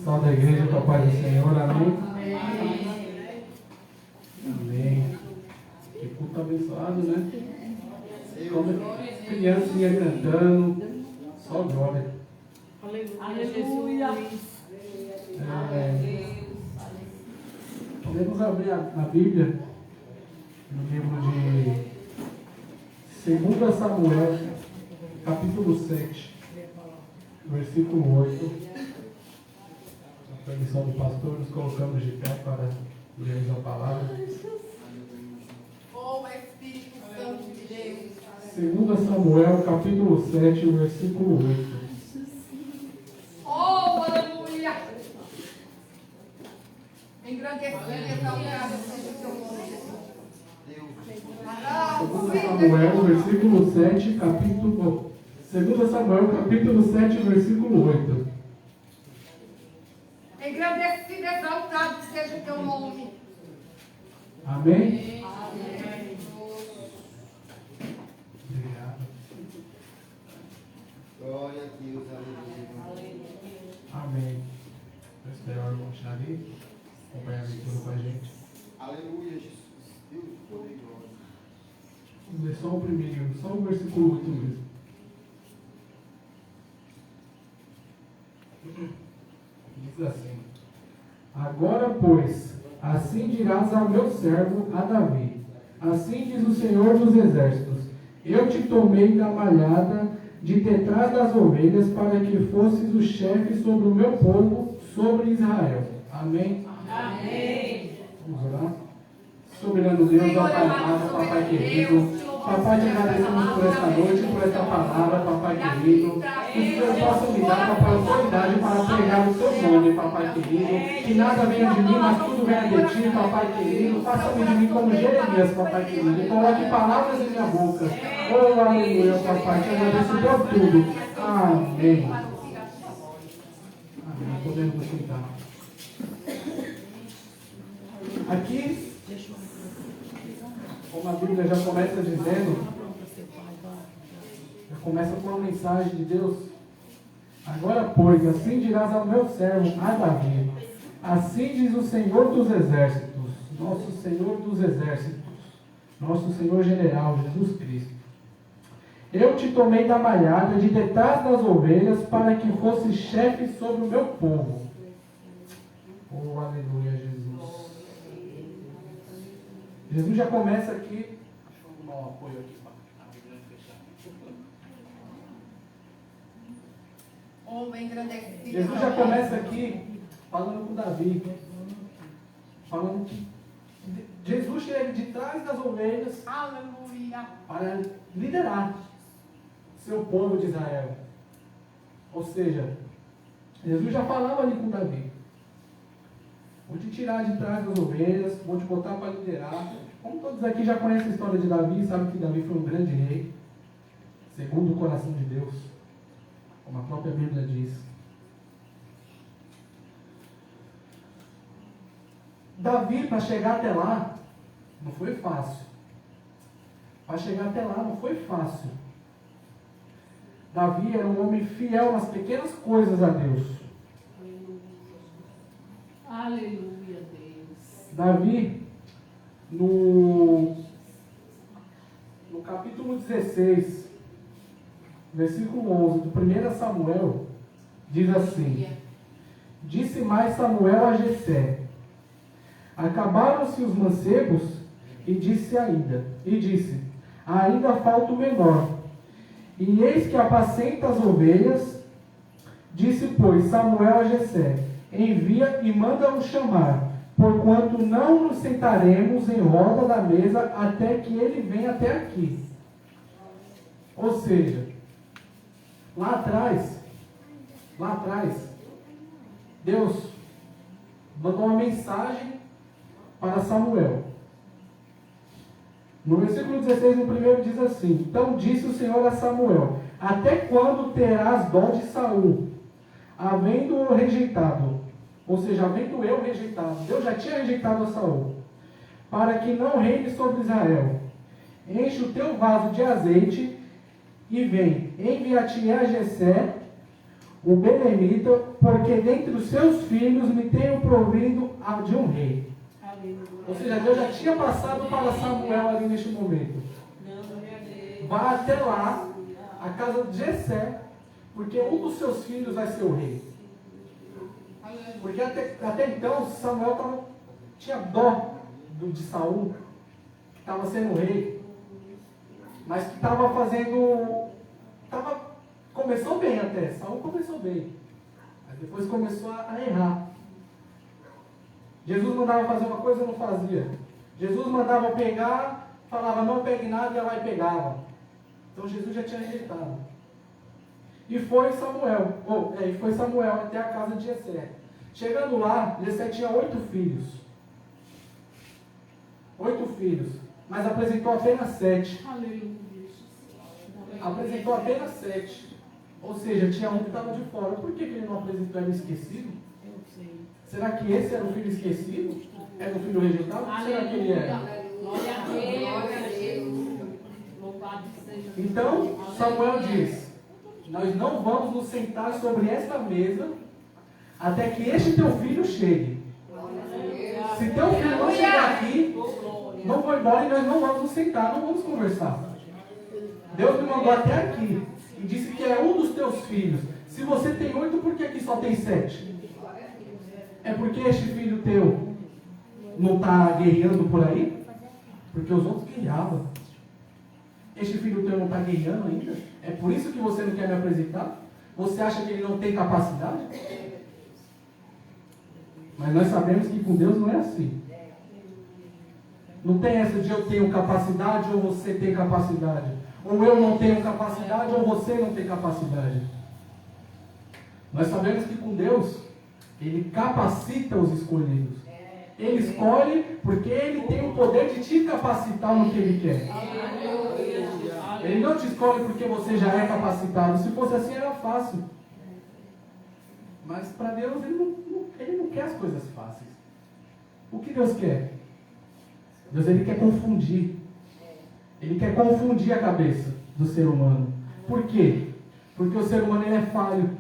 Salve a igreja com a paz do Senhor, amém? Amém. Que culto abençoado, né? Como criancinha cantando, só glória. Aleluia. Podemos abrir a Bíblia no livro de 2 Samuel, capítulo 7, versículo 8. Com a permissão do pastor, nos colocamos de pé para lermos a palavra. Oh, Espírito Santo de Deus. 2 Samuel, capítulo 7, versículo 8. Oh, aleluia. Engrandecido e exaltado seja o seu nome, Jesus. 2 Samuel, versículo 7, capítulo 2 Samuel, capítulo 7, versículo 8. Engrandecido e exaltado seja o teu nome. Amém? Amém. Obrigado. Glória a Deus, aleluia. Amém. Eu espero o irmão Xari acompanhar a leitura com a gente. Aleluia, Jesus. Deus, poder e glória. Vamos ler só o primeiro, só o versículo 8 mesmo. Diz assim: Agora, pois, assim dirás ao meu servo, a Davi: Assim diz o Senhor dos Exércitos: Eu te tomei da malhada de detrás das ovelhas para que fosses o chefe sobre o meu povo, sobre Israel. Amém? Amém. Vamos orar. Soberano Deus, ó Pai amado, Papai querido, Papai, te agradecemos por esta noite, por esta palavra, Papai querido. Que o Senhor possa me dar, Papai, autoridade para pregar o Teu nome, Papai querido. Que nada venha de mim, mas tudo venha de Ti, Papai querido. Faça-me de mim como Jeremias, Papai querido. E coloque palavras em minha boca. Oh, aleluia, Papai. Te agradeço por tudo. Amém. Amém. Podemos nos sentar. Aqui, como a Bíblia já começa dizendo, já começa com uma mensagem de Deus. Agora, pois, assim dirás ao meu servo, a Davi: Assim diz o Senhor dos Exércitos, nosso Senhor dos Exércitos, nosso Senhor General, Jesus Cristo. Eu te tomei da malhada de detrás das ovelhas para que fosse chefe sobre o meu povo. Oh, aleluia, Jesus. Jesus já começa aqui. Deixa eu dar um apoio aqui para a Bíblia fechar. Oh, engrandecido. Jesus já começa aqui falando com Davi. Falando que Jesus chega de trás das ovelhas Aleluia. para liderar seu povo de Israel. Ou seja, Jesus já falava ali com Davi: Vou te tirar de trás das ovelhas, vou te botar para liderar. Como todos aqui já conhecem a história de Davi, sabem que Davi foi um grande rei, segundo o coração de Deus, como a própria Bíblia diz. Davi, para chegar até lá, não foi fácil. Para chegar até lá, não foi fácil. Davi era um homem fiel nas pequenas coisas a Deus. Aleluia, Deus. Davi, no capítulo 16, versículo 11 do 1 Samuel, diz assim: Disse mais Samuel a Jessé: Acabaram-se os mancebos, e disse: Ainda falta o menor. E eis que apacenta as ovelhas. Disse, pois, Samuel a Jessé: Envia e manda-o chamar, porquanto não nos sentaremos em roda da mesa até que ele venha até aqui. Ou seja, lá atrás, Deus mandou uma mensagem para Samuel. No versículo 16, no primeiro, diz assim: Então disse o Senhor a Samuel: Até quando terás dó de Saul, havendo-o rejeitado? Ou seja, havendo eu rejeitado. Deus já tinha rejeitado a Saul, para que não reine sobre Israel. Enche o teu vaso de azeite e vem, envia-te a Jessé, o belemita, porque dentre os seus filhos me tenho provido de um rei. Ou seja, Deus já tinha passado para Samuel ali neste momento. Vá até lá, a casa de Jessé, porque um dos seus filhos vai ser o rei. Porque até então Samuel tinha dó de Saul, que estava sendo rei, mas que estava fazendo... começou bem até, Saul começou bem, mas depois começou a errar. Jesus mandava fazer uma coisa e não fazia. Jesus mandava pegar, falava não pegue nada e ela vai e pegava. Então Jesus já tinha rejeitado. E foi Samuel até a casa de Jessé. Chegando lá, Jessé tinha 8 filhos. 8 filhos. Mas apresentou apenas 7. Apresentou apenas 7. Ou seja, tinha um que estava de fora. Por que ele não apresentou? Era esquecido? Será que esse era o filho esquecido? Era o filho rejeitado? O que será que ele era? Então, Samuel diz: nós não vamos nos sentar sobre esta mesa até que este teu filho chegue. Se teu filho não chegar aqui, não vou embora e nós não vamos nos sentar, não vamos conversar. Deus me mandou até aqui e disse que é um dos teus filhos. Se você tem 8, por que aqui só tem 7? É porque este filho teu não está guerreando por aí? Porque os outros guerreavam. Este filho teu não está guerreando ainda? É por isso que você não quer me apresentar? Você acha que ele não tem capacidade? Mas nós sabemos que com Deus não é assim. Não tem essa de eu tenho capacidade ou você tem capacidade. Ou eu não tenho capacidade ou você não tem capacidade. Nós sabemos que com Deus, Ele capacita os escolhidos. Ele escolhe porque Ele tem o poder de te capacitar no que Ele quer. Ele não te escolhe porque você já é capacitado. Se fosse assim era fácil. Mas para Deus Ele não quer as coisas fáceis. O que Deus quer? Deus Ele quer confundir. Ele quer confundir a cabeça do ser humano. Por quê? Porque o ser humano ele é falho.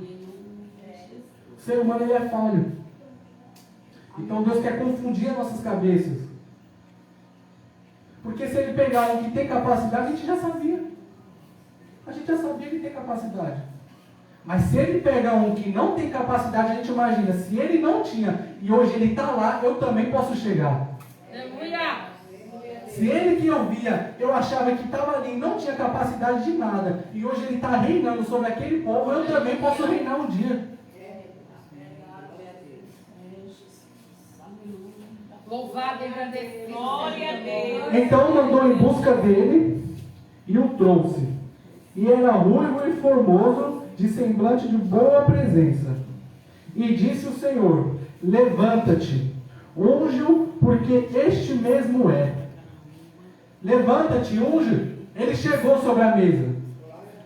O ser humano ele é falho. Então Deus quer confundir as nossas cabeças. Porque se Ele pegar um que tem capacidade, a gente já sabia. A gente já sabia que tem capacidade. Mas se Ele pegar um que não tem capacidade, a gente imagina, se Ele não tinha e hoje Ele está lá, eu também posso chegar. Aleluia! Se Ele que eu via, eu achava que estava ali e não tinha capacidade de nada, e hoje Ele está reinando sobre aquele povo, eu também posso reinar um dia. Louvado e agradecido. Glória a Deus. Então mandou em busca dele e o trouxe. E era ruivo e formoso, de semblante de boa presença. E disse o Senhor: levanta-te, unge-o, porque este mesmo é. Levanta-te, unge. Ele chegou sobre a mesa.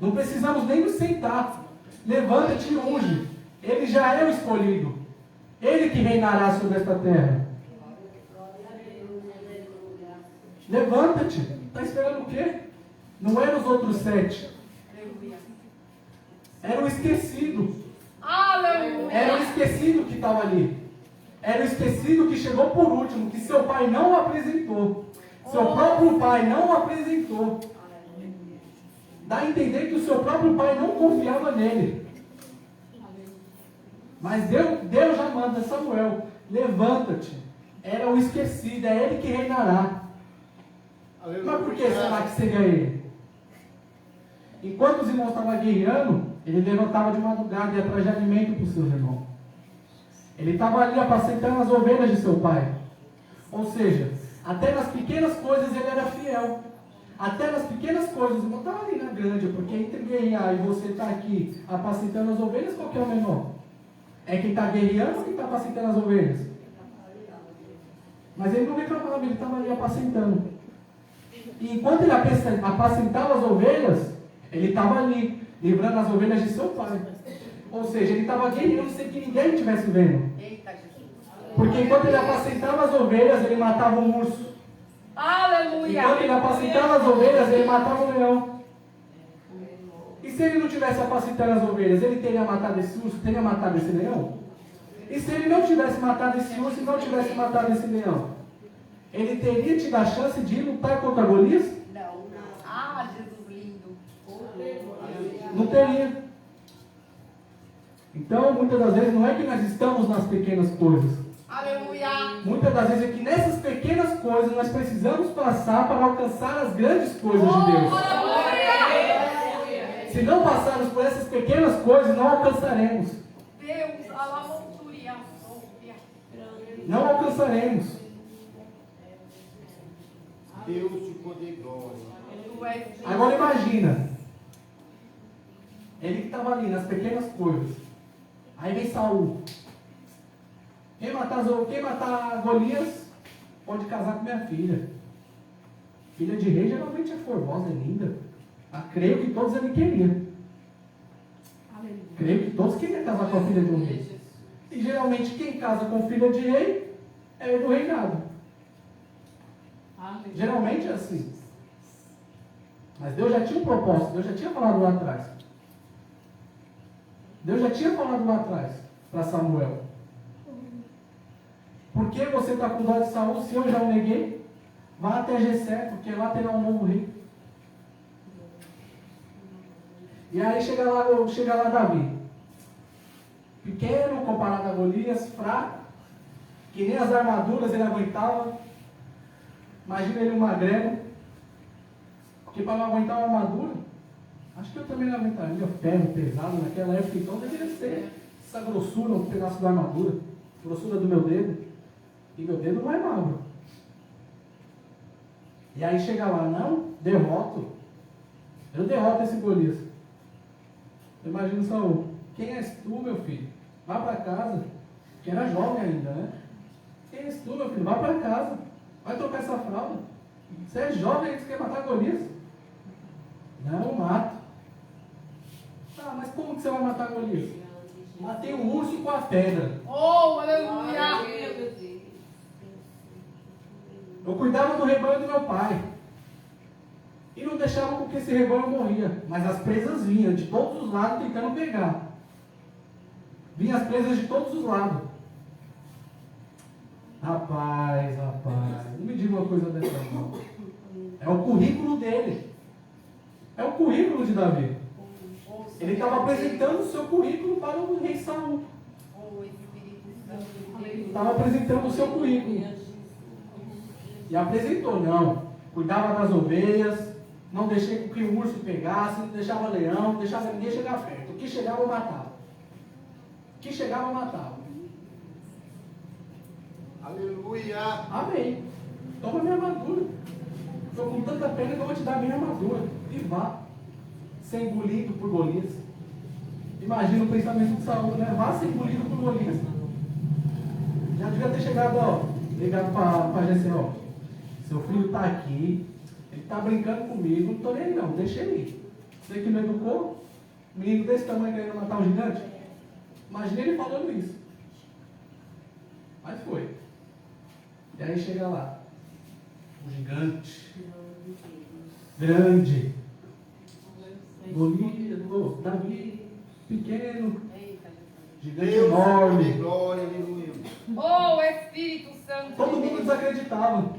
Não precisamos nem nos sentar. Levanta-te e unge. Ele já é o escolhido. Ele que reinará sobre esta terra. Levanta-te. Está esperando o quê? Não eram os outros 7. Era o esquecido. Aleluia! Era o esquecido que estava ali. Era o esquecido que chegou por último, que seu pai não o apresentou. Seu próprio pai não o apresentou. Dá a entender que o seu próprio pai não confiava nele. Mas Deus já manda: Samuel, levanta-te. Era o esquecido, é ele que reinará. Mas por que será que seria ele? Enquanto os irmãos estavam guerreando, ele levantava de madrugada e ia atrás de alimento para os seus irmãos. Ele estava ali apacentando as ovelhas de seu pai. Ou seja, até nas pequenas coisas ele era fiel. Até nas pequenas coisas, não estava ali na grande, porque entre guerrear e você estar aqui apacentando as ovelhas, qual que é o menor? É quem está guerreando ou quem está apacentando as ovelhas? Mas ele não reclamava, ele estava ali apacentando. E enquanto ele apacentava as ovelhas, ele estava ali, livrando as ovelhas de seu pai. Ou seja, ele estava guerreando sem que ninguém estivesse vendo. Porque enquanto ele apacentava as ovelhas, ele matava um urso. Aleluia! Enquanto ele apacentava as ovelhas, ele matava um leão. E se se ele não tivesse apacentando as ovelhas, ele teria matado esse urso, teria matado esse leão? E se ele não tivesse matado esse urso e não tivesse matado esse leão, ele teria tido a chance de lutar contra Golias? Não. Ah, Jesus lindo. Não teria. Então, muitas das vezes, não é que nós estamos nas pequenas coisas. Aleluia. Muitas das vezes é que nessas pequenas coisas nós precisamos passar para alcançar as grandes coisas de Deus. Se não passarmos por essas pequenas coisas, não alcançaremos. Deus, alamonturia. Não alcançaremos. Deus te poder glória. Agora imagina. Ele que estava ali nas pequenas coisas. Aí vem Saul. Quem matar Golias pode casar com minha filha. Filha de rei geralmente é formosa, é linda. Mas creio que todos ele queria. Creio que todos queriam casar com a filha de um rei. E geralmente quem casa com filha de rei é do reinado. Geralmente é assim. Mas Deus já tinha um propósito, Deus já tinha falado lá atrás. Deus já tinha falado lá atrás para Samuel. Por que você está com dó de Saul se eu já o neguei? Vá até Jessé, porque lá terá um novo rei. E aí chega lá Davi. Pequeno, comparado a Golias, fraco, que nem as armaduras ele aguentava. Imagina ele um magrelo, porque para não aguentar uma armadura, acho que eu também não aguentaria ferro pesado naquela época, então deveria ser essa grossura, um pedaço da armadura, grossura do meu dedo, e meu dedo não é magro. E aí chega lá, não, eu derroto esse Golias. Eu imagino Saul, quem és tu, meu filho? Vá para casa, que era jovem ainda, né? Quem és tu, meu filho? Vá para casa, vai trocar essa fralda. Você é jovem, você quer matar Golias? Não, eu mato. Ah, mas como que você vai matar Golias? Matei um urso com a pedra. Oh, aleluia. Eu cuidava do rebanho do meu pai. E não deixava com que esse rebanho morria. Mas as presas vinham de todos os lados tentando pegar. Vinham as presas de todos os lados. Rapaz, não me diga uma coisa dessa não. É o currículo dele. É o currículo de Davi. Ele estava apresentando o seu currículo para o rei Saul. Estava apresentando o seu currículo. E apresentou, não. Cuidava das ovelhas, não deixei que o urso pegasse, não deixava leão, não deixava ninguém chegar perto. O que chegava, eu matava. O que chegava, eu matava. Aleluia. Amém. Toma minha armadura. Estou com tanta pena que eu vou te dar minha armadura. E vá. Ser engolido por Golias. Imagina o pensamento de Saul, né? Vá ser engolido por Golias. Já devia ter chegado, ligado para Jessé, seu filho está aqui, ele está brincando comigo, não estou nem aí não, deixa ele ir. Você que me educou, menino desse tamanho querendo matar um gigante? Imagina ele falando isso. Mas foi. E aí chega lá, um gigante, grande, Golias, Davi, pequeno, gigante Deus enorme. te glória, aleluia. Oh, Espírito Santo. Todo mundo desacreditava.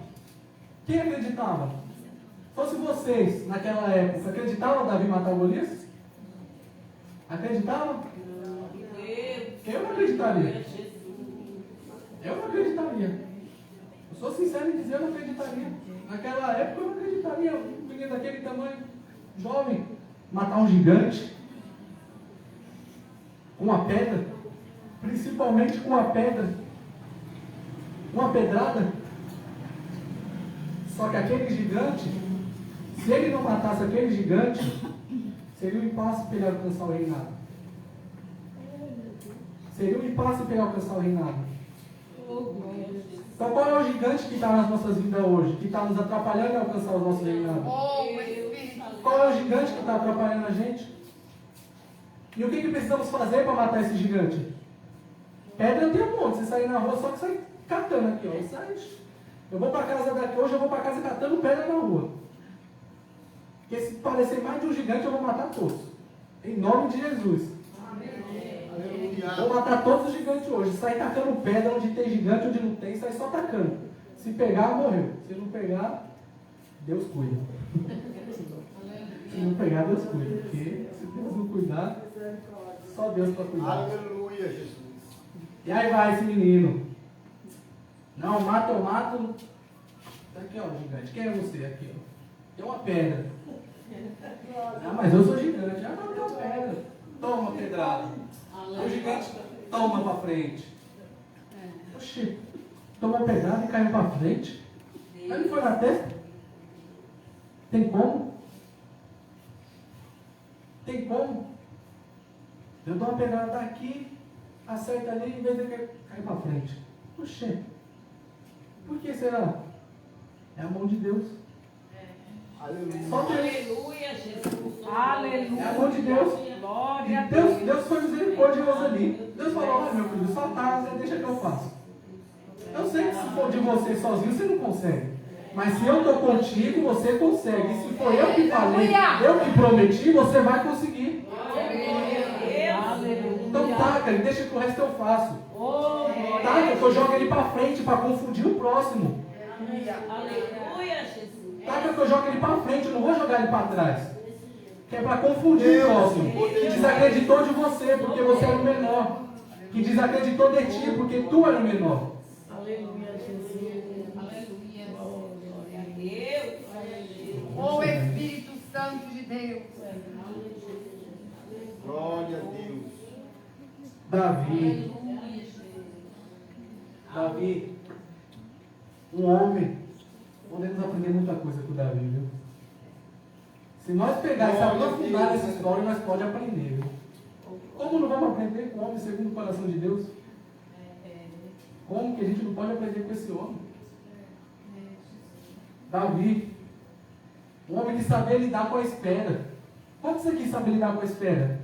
Quem acreditava? Se fosse vocês, naquela época, acreditavam Davi matar Golias? Acreditavam? Eu não acreditaria. Eu não acreditaria. Eu sou sincero em dizer, eu não acreditaria. Naquela época eu não acreditaria. Um menino daquele tamanho, jovem, matar um gigante com uma pedra, principalmente com uma pedra, uma pedrada. Só que aquele gigante, se ele não matasse aquele gigante, seria um impasse para ele alcançar o reinado. Seria um impasse para ele alcançar o reinado. Então qual é o gigante que está nas nossas vidas hoje? Que está nos atrapalhando a alcançar o nosso reinado? Oh, Espírito. Qual é o gigante que está atrapalhando a gente? E o que precisamos fazer para matar esse gigante? Pedra tem um monte. Você sair na rua, só que sai catando aqui, Eu vou para casa daqui, hoje eu vou para casa catando pedra na rua. Porque se parecer mais de um gigante, eu vou matar todos. Em nome de Jesus. Aleluia. Vou matar todos os gigantes hoje. Sai tacando pedra onde tem gigante, onde não tem, sai só tacando. Se pegar, morreu. Se não pegar, Deus cuida. Se não pegar, Deus cuida. Porque se Deus não cuidar, só Deus para cuidar. Aleluia, Jesus. E aí vai esse menino. Não, mato, eu mato. Aqui, ó, gigante. Quem é você? Aqui, ó. Tem uma pedra. Ah, mas eu sou gigante. Ah, mas tem uma pedra. Toma, pedrada. O gigante toma pra frente. Oxi, tomou pedrada e caiu pra frente. Mas não foi na testa? Tem como? Tem como? Eu dou uma pedrada daqui, acerta ali, em vez de cair pra frente. Oxê. Por que será? É a mão de Deus. Aleluia. Só Deus. Aleluia, Jesus. É a mão de Deus. Glória a E Deus. Deus foi misericordioso ali. Deus falou, olha meu filho, só tá, deixa que eu faço. Eu sei que se for de você sozinho, você não consegue. Mas se eu estou contigo, você consegue. E se for eu que falei, eu que prometi, você vai conseguir. Então taca, deixa que o resto eu faço. Taca, que eu jogo ele para frente para confundir o próximo. Aleluia, Jesus. Taca, que eu jogo ele para frente, eu não vou jogar ele para trás. Que é para confundir o próximo. Que desacreditou de você, porque você era o menor. Que desacreditou de ti, porque tu era o menor. Aleluia, Jesus. Aleluia. Glória a Deus. O Espírito Santo de Deus. Glória a Deus. Davi, um homem. Podemos aprender muita coisa com o Davi, viu? Se nós pegarmos e aprofundar nessa história, nós podemos aprender, viu? Como não vamos aprender com o homem segundo o coração de Deus? Como que a gente não pode aprender com esse homem? Davi, um homem que sabia lidar com a espera. Quantos aqui sabem lidar com a espera?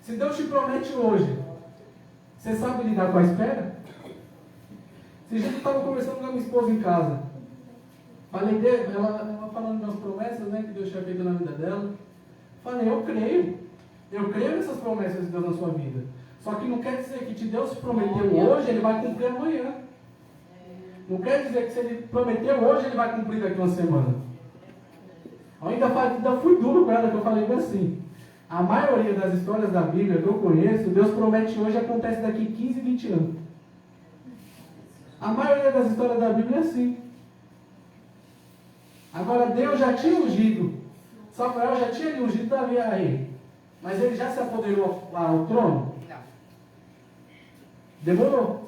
Se Deus te promete hoje, você sabe lidar com a espera? Se a gente estava conversando com a minha esposa em casa, falei dele, ela falando das promessas, né, que Deus tinha feito na vida dela. Falei, eu creio nessas promessas de Deus na sua vida. Só que não quer dizer que te Deus prometeu hoje, Ele vai cumprir amanhã. Não quer dizer que se Ele prometeu hoje, Ele vai cumprir daqui uma semana. Eu ainda fui duro com ela, que eu falei assim. A maioria das histórias da Bíblia que eu conheço, Deus promete hoje e acontece daqui 15, 20 anos. A maioria das histórias da Bíblia é assim. Agora Deus já tinha ungido, Samuel já tinha ungido Davi a rei. Mas ele já se apoderou ao trono? Não. Demorou.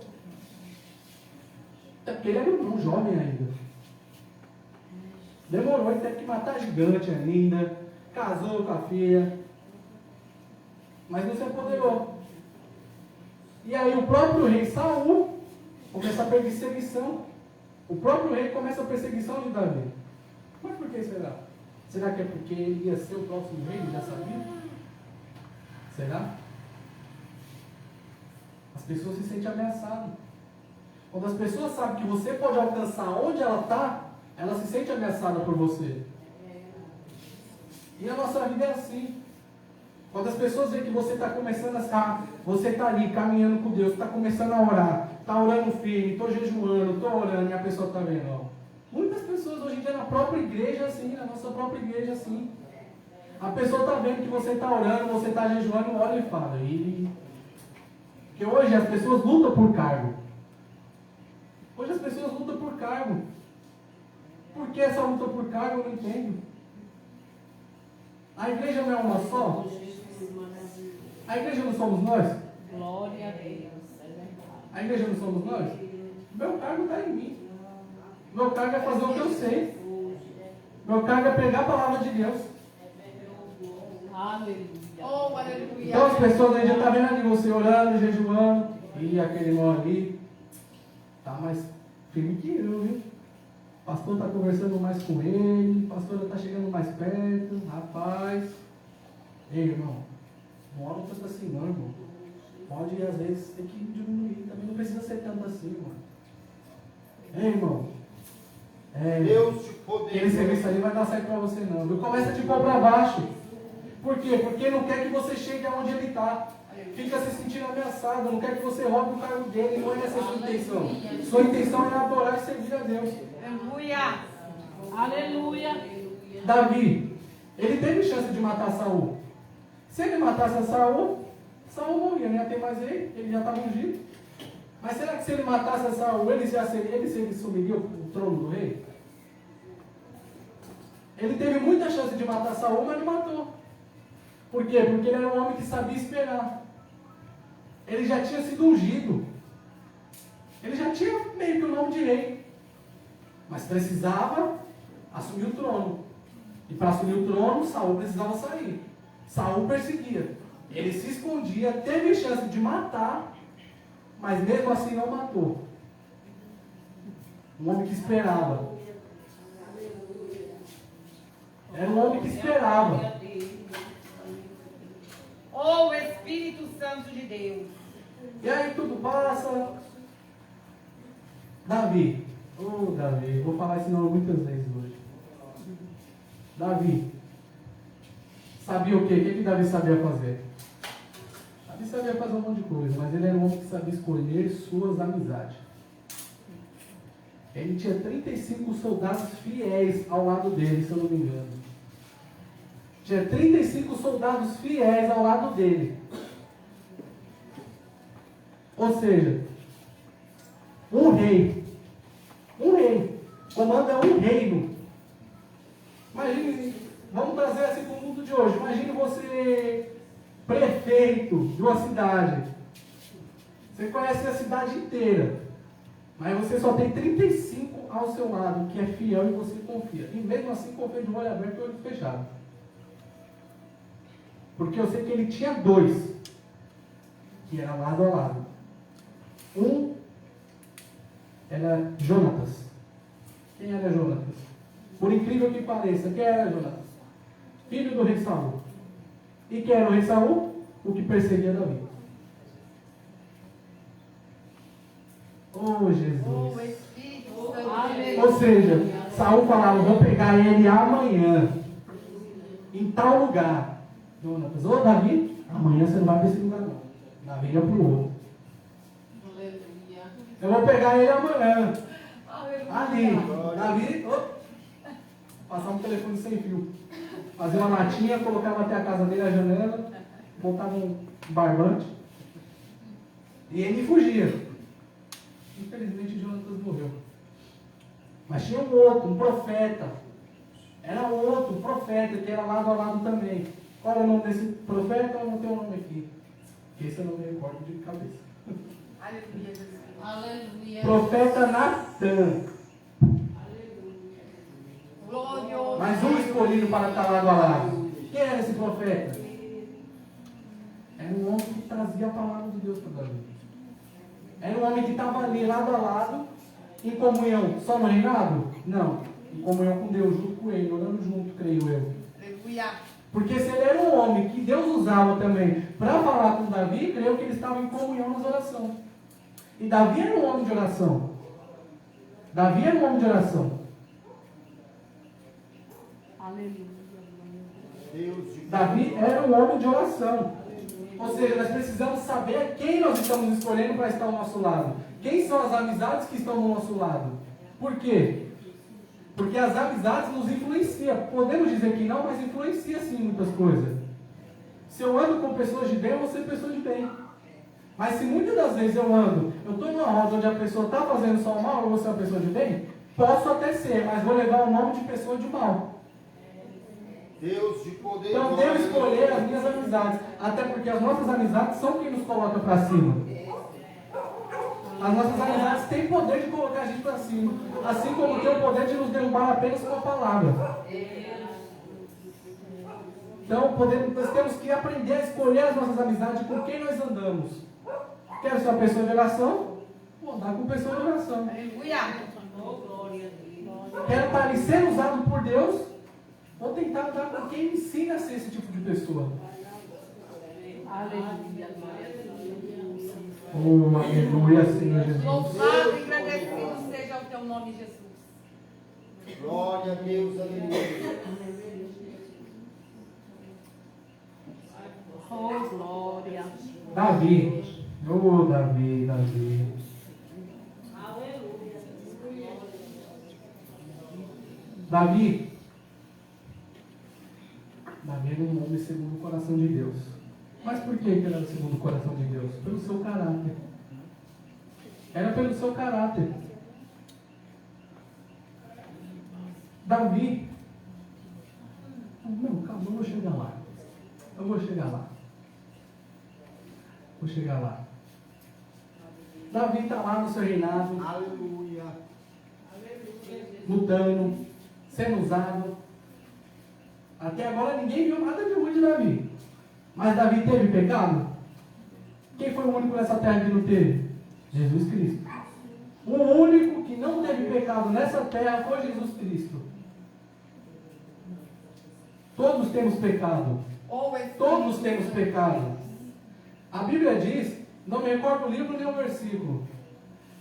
É porque ele era um jovem ainda. Demorou, ele teve que matar gigante ainda. Casou com a filha. Mas não se apoderou. E aí o próprio rei Saul começa a perseguição. O próprio rei começa a perseguição de Davi. Mas por que será? Será que é porque ele ia ser o próximo rei? Ele já sabia? Será? As pessoas se sentem ameaçadas. Quando as pessoas sabem que você pode alcançar onde ela está, ela se sente ameaçada por você. E a nossa vida é assim. Quando as pessoas veem que você está começando você está ali caminhando com Deus, está começando a orar, está orando firme, estou jejuando, estou orando, e a pessoa está vendo, ó. Muitas pessoas hoje em dia na própria igreja assim, na nossa própria igreja assim. A pessoa está vendo que você está orando, você está jejuando, olha e fala. Porque hoje as pessoas lutam por cargo. Hoje as pessoas lutam por cargo. Por que essa luta por cargo eu não entendo? A igreja não é uma só? A igreja não somos nós? Glória a Deus. A igreja não somos nós? Meu cargo está em mim. Meu cargo é fazer o que eu sei. Meu cargo é pregar a palavra de Deus. Aleluia. Oh, aleluia. Então as pessoas aí já estão vendo ali você orando, jejuando. E aquele irmão ali está mais firme que eu, viu? O pastor está conversando mais com ele. A pastora está chegando mais perto. Rapaz. Ei, irmão. Não ora tanto assim não, irmão. Pode, às vezes, ter que diminuir. Também não precisa ser tanto assim, mano. Ei, irmão. Deus te poder. Aquele serviço ali vai dar certo para você não. Não começa a te pôr para baixo. Por quê? Porque não quer que você chegue aonde ele está. Fica se sentindo ameaçado, não quer que você roube o cargo dele, não é essa a sua intenção. Sua intenção é adorar e servir a Deus. Aleluia. Aleluia. Davi, ele teve chance de matar Saul. Se ele matasse a Saul, Saul morria, não ia ter mais ele já estava ungido. Mas será que se ele matasse a Saul, ele assumiria o trono do rei? Ele teve muita chance de matar Saul, mas não matou. Por quê? Porque ele era um homem que sabia esperar. Ele já tinha sido ungido. Ele já tinha meio que o nome de rei. Mas precisava assumir o trono. E para assumir o trono, Saul precisava sair. Saul perseguia. Ele se escondia, teve chance de matar, mas mesmo assim não matou. Um homem que esperava. Era um homem que esperava. Oh, Espírito Santo de Deus. E aí tudo passa. Davi. Davi, vou falar esse nome muitas vezes hoje. Davi. Sabia o quê? O que Davi sabia fazer? Davi sabia fazer um monte de coisa, mas ele era um homem que sabia escolher suas amizades. Ele tinha 35 soldados fiéis ao lado dele, se eu não me engano. Tinha 35 soldados fiéis ao lado dele. Ou seja, um rei comanda um reino. Imagine, vamos trazer assim para o mundo de hoje. Imagine você, prefeito de uma cidade. Você conhece a cidade inteira, mas você só tem 35 ao seu lado, que é fiel e você confia. E mesmo assim confia de olho aberto e olho fechado. Porque eu sei que ele tinha 2, que era lado a lado. Um era Jonatas. Quem era Jonatas? Por incrível que pareça, quem era Jonatas? Filho do rei Saul. E quem era o rei Saul? O que perseguia Davi. Oh, Jesus. Oh, Espírito Santo. Ou seja, Saul falava, vou pegar ele amanhã, em tal lugar. Jonatas, ô Davi, amanhã você não vai para esse lugar não. Davi ia para o outro. Eu vou pegar ele amanhã. Ali, Davi, passava um telefone sem fio. Fazia uma latinha, colocava até a casa dele, a janela, botava um barbante. E ele fugia. Infelizmente, Jonatas morreu. Mas tinha um outro, um profeta. Era um outro, um profeta, que era lado a lado também. Qual é o nome desse profeta? Eu não tenho o nome aqui. Esse eu não me recordo de cabeça. Aleluia, Jesus. Aleluia. Profeta Natan. Glorioso. Mais um escolhido para estar lado a lado. Quem era esse profeta? Era um homem que trazia a palavra de Deus para Davi. Era um homem que estava ali lado a lado, em comunhão, só no reinado? Não. Em comunhão com Deus, junto com ele, orando junto, creio eu. Aleluia. Porque se ele era um homem que Deus usava também para falar com Davi, creio que ele estava em comunhão nas orações. E Davi era um homem de oração. Davi era um homem de oração. Davi era um homem de oração. Ou seja, nós precisamos saber quem nós estamos escolhendo para estar ao nosso lado. Quem são as amizades que estão do nosso lado. Por quê? Porque as amizades nos influenciam. Podemos dizer que não, mas influencia sim muitas coisas. Se eu ando com pessoas de bem, eu vou ser pessoa de bem. Mas se muitas das vezes eu estou numa roda onde a pessoa está fazendo só o mal, eu vou ser uma pessoa de bem? Posso até ser, mas vou levar o nome de pessoa de mal. Deus de poder. Então devo escolher as minhas amizades. Até porque as nossas amizades são quem nos coloca para cima. As nossas amizades têm poder de colocar a gente para cima. Assim como tem o poder de nos derrubar apenas com a palavra. Então nós temos que aprender a escolher as nossas amizades com quem nós andamos. Quero ser uma pessoa de oração? Vou andar com pessoa de oração. Quero estar sendo usado por Deus? Vou tentar andar com quem me ensina a ser esse tipo de pessoa. Aleluia. Oh, aleluia, Senhor Jesus. Louvado e agradecido seja o teu nome, Jesus. Glória a Deus, aleluia. Oh, glória. Davi. Oh, Davi. Davi era um homem segundo o coração de Deus. Mas por que ele era segundo o coração de Deus? Pelo seu caráter. Era pelo seu caráter. Davi. Não, calma, eu vou chegar lá. Davi está lá no seu reinado. Aleluia. Lutando, sendo usado. Até agora ninguém viu nada de ruim de Davi. Mas Davi teve pecado? Quem foi o único nessa terra que não teve? Jesus Cristo. O único que não teve pecado nessa terra foi Jesus Cristo. Todos temos pecado. Todos temos pecado. A Bíblia diz, não me recordo o livro nem o versículo,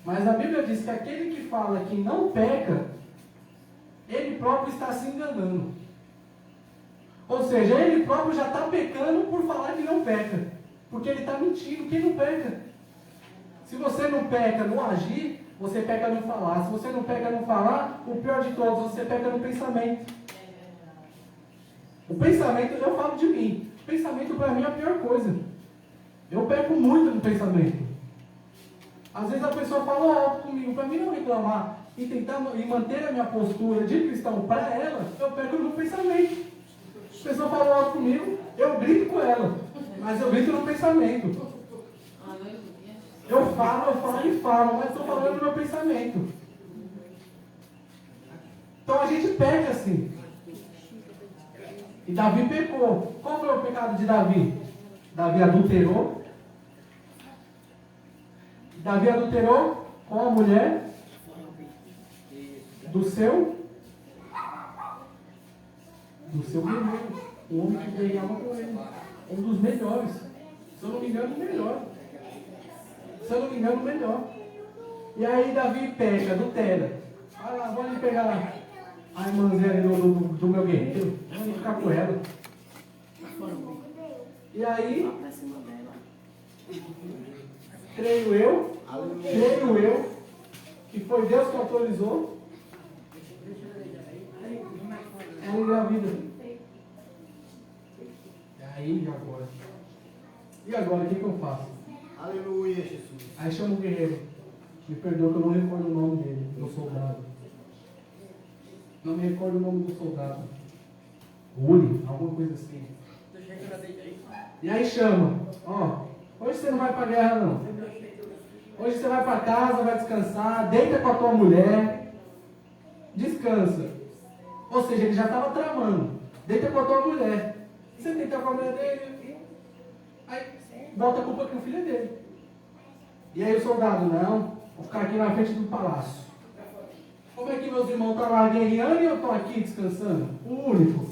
mas a Bíblia diz que aquele que fala que não peca, ele próprio está se enganando. Ou seja, ele próprio já está pecando por falar que não peca. Porque ele está mentindo, quem não peca? Se você não peca no agir, você peca no falar. Se você não peca no falar, o pior de todos, você peca no pensamento. O pensamento, eu já falo de mim. O pensamento para mim é a pior coisa. Eu peco muito no pensamento. Às vezes a pessoa fala alto comigo, para mim não reclamar e tentar e manter a minha postura de cristão para ela, eu peco no pensamento. A pessoa fala alto comigo, eu grito com ela, mas eu grito no pensamento. Eu falo, mas estou falando no meu pensamento. Então a gente peca assim. E Davi pecou. Qual foi o pecado de Davi? Davi adulterou. Davi adulterou com a mulher do seu guerreiro. O homem que ganhava com ele. Um dos melhores. Se eu não me engano, o melhor. E aí Davi peca, adultera. Vai lá, vou ali pegar a irmãzinha do meu guerreiro. Vou ficar com ela. E aí, creio eu, que foi Deus que autorizou. Ela engravida. E agora, o que eu faço? Aleluia, Jesus. Aí chama o guerreiro. Me perdoa que eu não recordo o nome dele, do soldado. Não me recordo o nome do soldado. Uri, alguma coisa assim. E aí chama. Ó, hoje você não vai pra guerra não. Hoje você vai pra casa, vai descansar, deita com a tua mulher. Descansa. Ou seja, ele já estava tramando. Deita com a tua mulher. Você deita com a mulher dele. Aí bota a culpa que o filho é dele. E aí o soldado, não, vou ficar aqui na frente do palácio. Como é que meus irmãos estão lá guerreando e eu estou aqui descansando? O único.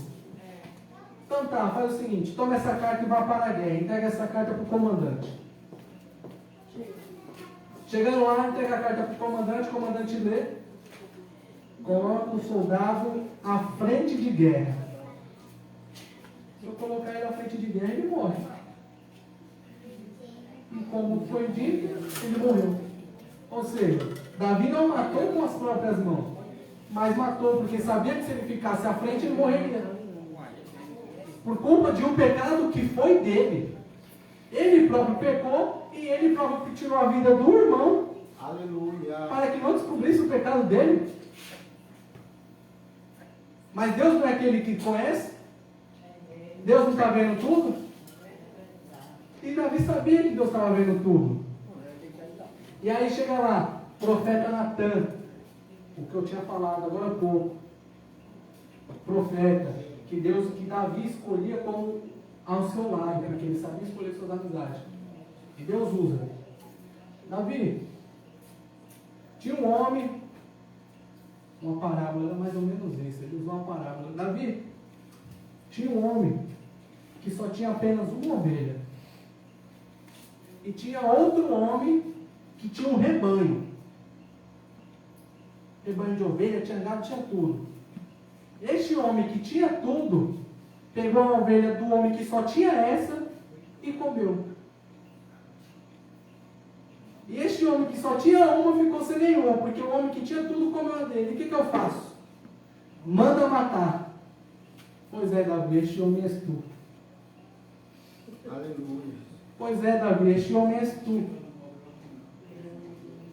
Então tá, faz o seguinte, toma essa carta e vá para a guerra. Entrega essa carta para o comandante. Chegando lá, entrega a carta para o comandante lê. Coloca o soldado à frente de guerra. Se eu colocar ele à frente de guerra, ele morre. E como foi dito, ele morreu. Ou seja, Davi não matou com as próprias mãos, mas matou porque sabia que se ele ficasse à frente, ele morreria. Por culpa de um pecado que foi dele. Ele próprio pecou e ele próprio tirou a vida do irmão. Aleluia. Para que não descobrisse o pecado dele. Mas Deus não é aquele que conhece? Deus não está vendo tudo? E Davi sabia que Deus estava vendo tudo. E aí chega lá, profeta Natan, o que eu tinha falado agora há pouco. Profeta, que Davi escolhia como ao seu lado, porque ele sabia escolher suas amizades. E Deus usa. Davi, tinha um homem, uma parábola, era mais ou menos isso, ele usou uma parábola. Davi, tinha um homem que só tinha apenas uma ovelha. E tinha outro homem que tinha um rebanho. Rebanho de ovelha, tinha gado, tinha tudo. Este homem que tinha tudo, pegou a ovelha do homem que só tinha essa comeu. E este homem que só tinha uma ficou sem nenhuma, porque o homem que tinha tudo comeu a dele. E o que eu faço? Manda matar. Pois é, Davi, este homem és tu. Aleluia. Pois é, Davi, este homem és tu.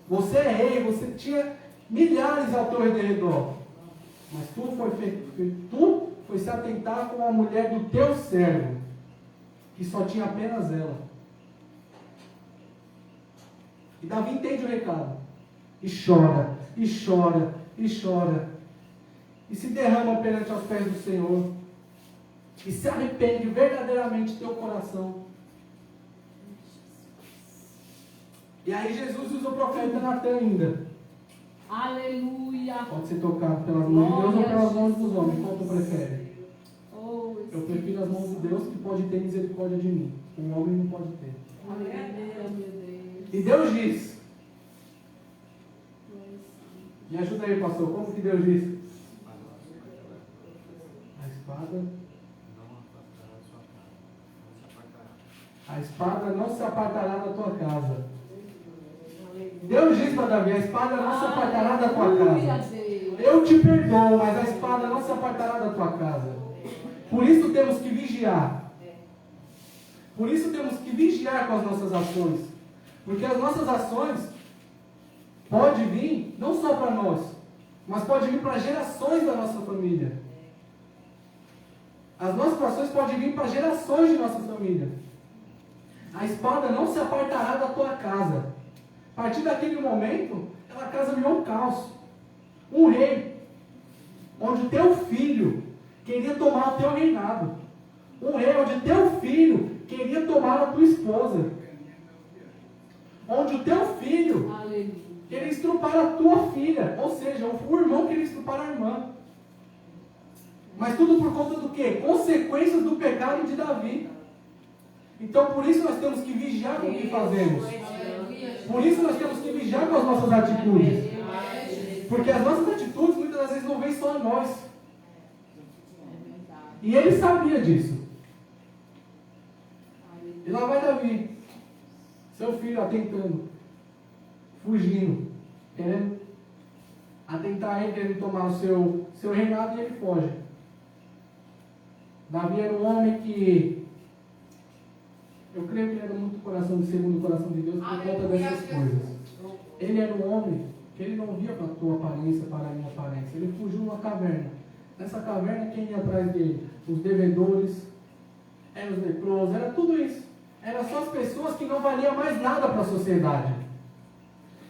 Você é rei, você tinha milhares ao teu redor. Mas tu foi se atentar com a mulher do teu servo, que só tinha apenas ela. E Davi entende o recado. E chora, e chora, e chora. E se derrama perante aos pés do Senhor. E se arrepende verdadeiramente teu coração. E aí Jesus usa o profeta Natan ainda. Aleluia. Pode ser tocado pelas mãos de Deus ou pelas mãos dos homens. Qual tu prefere? Oh, Eu prefiro as mãos de Deus, que pode ter misericórdia de mim. O homem não pode ter. aleluia, meu Deus. E Deus diz. Me ajuda aí, pastor. Como que Deus diz? A espada. A espada não se apartará da tua casa. Deus diz para Davi: a espada não se apartará da tua casa. Eu te perdoo, mas a espada não se apartará da tua casa. Por isso temos que vigiar. Por isso temos que vigiar com as nossas ações. Porque as nossas ações pode vir não só para nós, mas pode vir para gerações da nossa família. As nossas ações podem vir para gerações de nossa família. A espada não se apartará da tua casa. A partir daquele momento, aquela casa virou um caos. Um rei, onde o teu filho queria tomar o teu reinado. Um rei onde teu filho queria tomar a tua esposa. Onde o teu filho queria estrupar a tua filha. Ou seja, o irmão queria estrupar a irmã. Mas tudo por conta do quê? Consequências do pecado de Davi. Então por isso nós temos que vigiar com o que fazemos. Por isso nós temos que vigiar com as nossas atitudes. Porque as nossas atitudes muitas das vezes não vêm só a nós. E ele sabia disso. E lá vai Davi, seu filho atentando, fugindo, querendo atentar ele, querendo tomar o seu reinado, e ele foge. Davi era um homem que, eu creio que ele era muito coração de segundo o coração de Deus por conta dessas coisas. Ele era um homem que ele não via para a tua aparência, para a minha aparência. Ele fugiu numa caverna. Nessa caverna, quem ia atrás dele? Os devedores, eram os leprosos, era tudo isso. Eram só as pessoas que não valiam mais nada para a sociedade.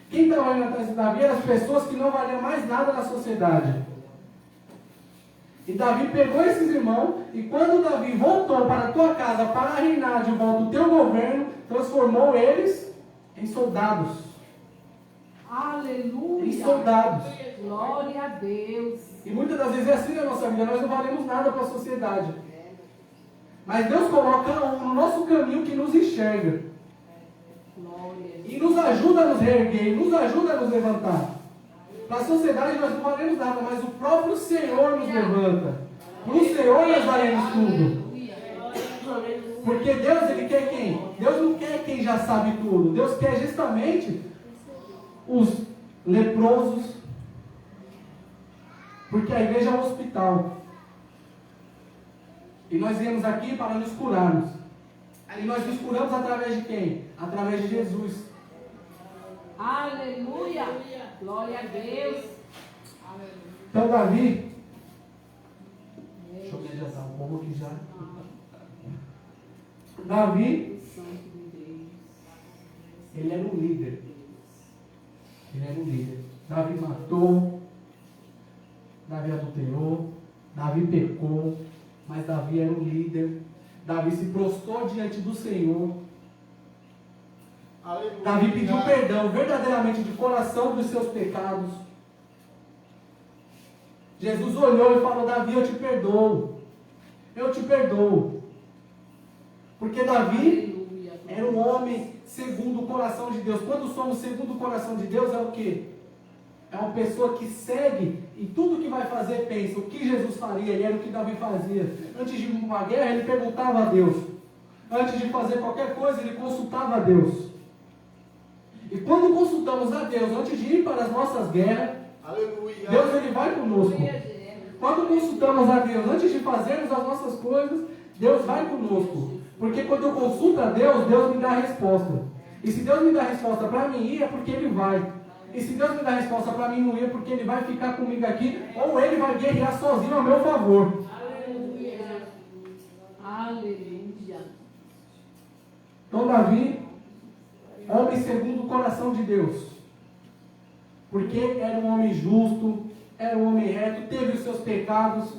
Quem estava indo atrás de Davi eram as pessoas que não valiam mais nada na sociedade. E Davi pegou esses irmãos, e quando Davi voltou para a tua casa para reinar de volta o teu governo, transformou eles em soldados. Aleluia. Em soldados. Glória a Deus. E muitas das vezes é assim na nossa vida, nós não valemos nada para a sociedade. Mas Deus coloca no nosso caminho que nos enxerga. E nos ajuda a nos reerguer, nos ajuda a nos levantar. Para a sociedade nós não valemos nada, mas o próprio Senhor nos levanta. Para o Senhor nós valemos tudo. Porque Deus, Ele quer quem? Deus não quer quem já sabe tudo. Deus quer justamente os leprosos. Porque a igreja é um hospital. E nós viemos aqui para nos curarmos. E nós nos curamos através de quem? Através de Jesus. Aleluia. Glória a Deus. Então Davi, deixa eu me adiantar um pouco aqui já. Davi, ele era um líder. Ele era um líder. Davi matou, Davi adulterou, Davi pecou, mas Davi era um líder. Davi se prostrou diante do Senhor. Aleluia. Davi pediu perdão verdadeiramente de coração dos seus pecados. Jesus olhou e falou: Davi, eu te perdoo. Eu te perdoo. Porque Davi era um homem segundo o coração de Deus. Quando somos segundo o coração de Deus, é o quê? É uma pessoa que segue e tudo que vai fazer pensa o que Jesus faria, e era o que Davi fazia. Antes de uma guerra, ele perguntava a Deus: antes de fazer qualquer coisa, ele consultava a Deus. E quando consultamos a Deus antes de ir para as nossas guerras, Aleluia. Deus ele vai conosco. Quando consultamos a Deus antes de fazermos as nossas coisas, Deus vai conosco. Porque quando eu consulto a Deus, Deus me dá a resposta. E se Deus me dá a resposta para mim ir, é porque Ele vai. E se Deus me dá a resposta para mim não ir, é porque Ele vai ficar comigo aqui, ou Ele vai guerrear sozinho a meu favor. Aleluia. Aleluia. Então Davi, homem segundo o coração de Deus. Porque era um homem justo, era um homem reto, teve os seus pecados,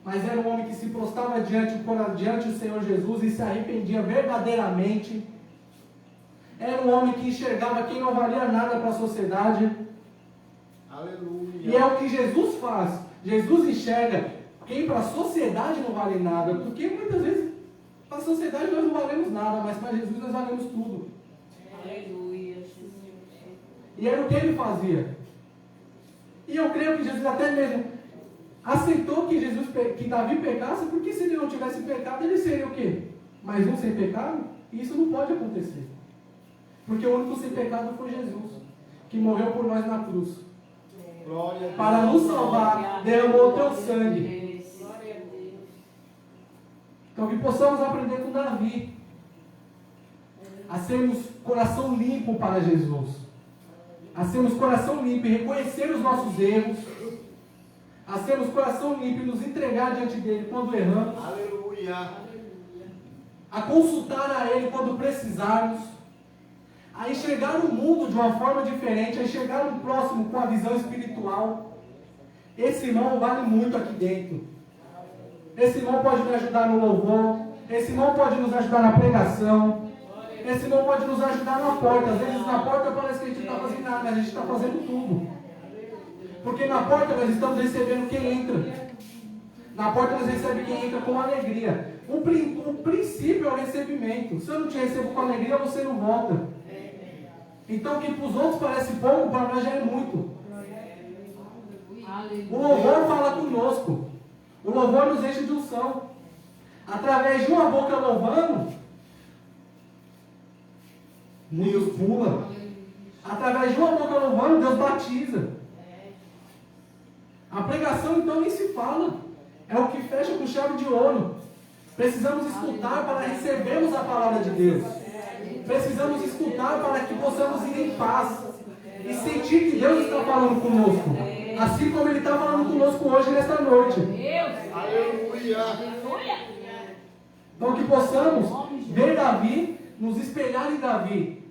mas era um homem que se prostrava diante do Senhor Jesus e se arrependia verdadeiramente. Era um homem que enxergava quem não valia nada para a sociedade. Aleluia. E é o que Jesus faz. Jesus enxerga quem para a sociedade não vale nada, porque muitas vezes para a sociedade nós não valemos nada, mas para Jesus nós valemos tudo. Aleluia. E era o que ele fazia. E eu creio que Jesus até mesmo aceitou que Davi pecasse, porque se ele não tivesse pecado, ele seria o quê? Mais um sem pecado? E isso não pode acontecer. Porque o único sem pecado foi Jesus, que morreu por nós na cruz. Glória a Deus. Para nos salvar, derramou o teu sangue. Glória a Deus. Então que possamos aprender com Davi a sermos coração limpo para Jesus, a sermos coração limpo e reconhecer os nossos erros, a sermos coração limpo e nos entregar diante dele quando erramos, Aleluia. a consultar a ele quando precisarmos, a enxergar o mundo de uma forma diferente, a enxergar o próximo com a visão espiritual. Esse irmão vale muito aqui dentro. Esse irmão pode me ajudar no louvor, esse irmão pode nos ajudar na pregação, esse irmão pode nos ajudar na porta. Às vezes na porta parece que a gente não está fazendo nada, mas a gente está fazendo tudo. Porque na porta nós estamos recebendo quem entra. Na porta nós recebemos quem entra com alegria. O princípio é o recebimento. Se eu não te recebo com alegria, você não volta. Então o que para os outros parece pouco, para nós já é muito. O louvor fala conosco. O louvor nos enche de unção. Através de uma boca louvando, Deus pula. Através de uma boca louvando, Deus batiza. A pregação então nem se fala. É o que fecha com chave de ouro. Precisamos escutar para recebermos a palavra de Deus. Precisamos escutar para que possamos ir em paz e sentir que Deus está falando conosco, assim como Ele está falando conosco hoje nesta noite. Aleluia. Então que possamos ver Davi, nos espelhar em Davi,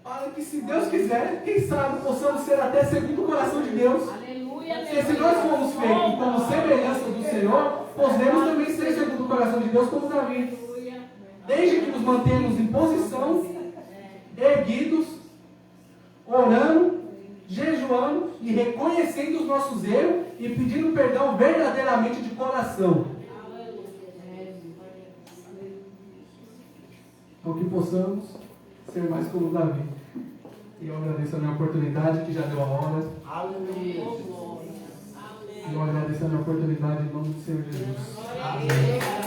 para que, se Deus quiser, quem sabe possamos ser até segundo o coração de Deus. Porque se nós fomos feitos como semelhança do Senhor, podemos também ser segundo o coração de Deus como Davi. Desde que nos mantemos em posição, erguidos, orando, jejuando e reconhecendo os nossos erros e pedindo perdão verdadeiramente de coração. Então que possamos ser mais como Davi. E eu agradeço a minha oportunidade, que já deu a hora. Aleluia. E eu agradeço a minha oportunidade em nome do Senhor Jesus. Amém.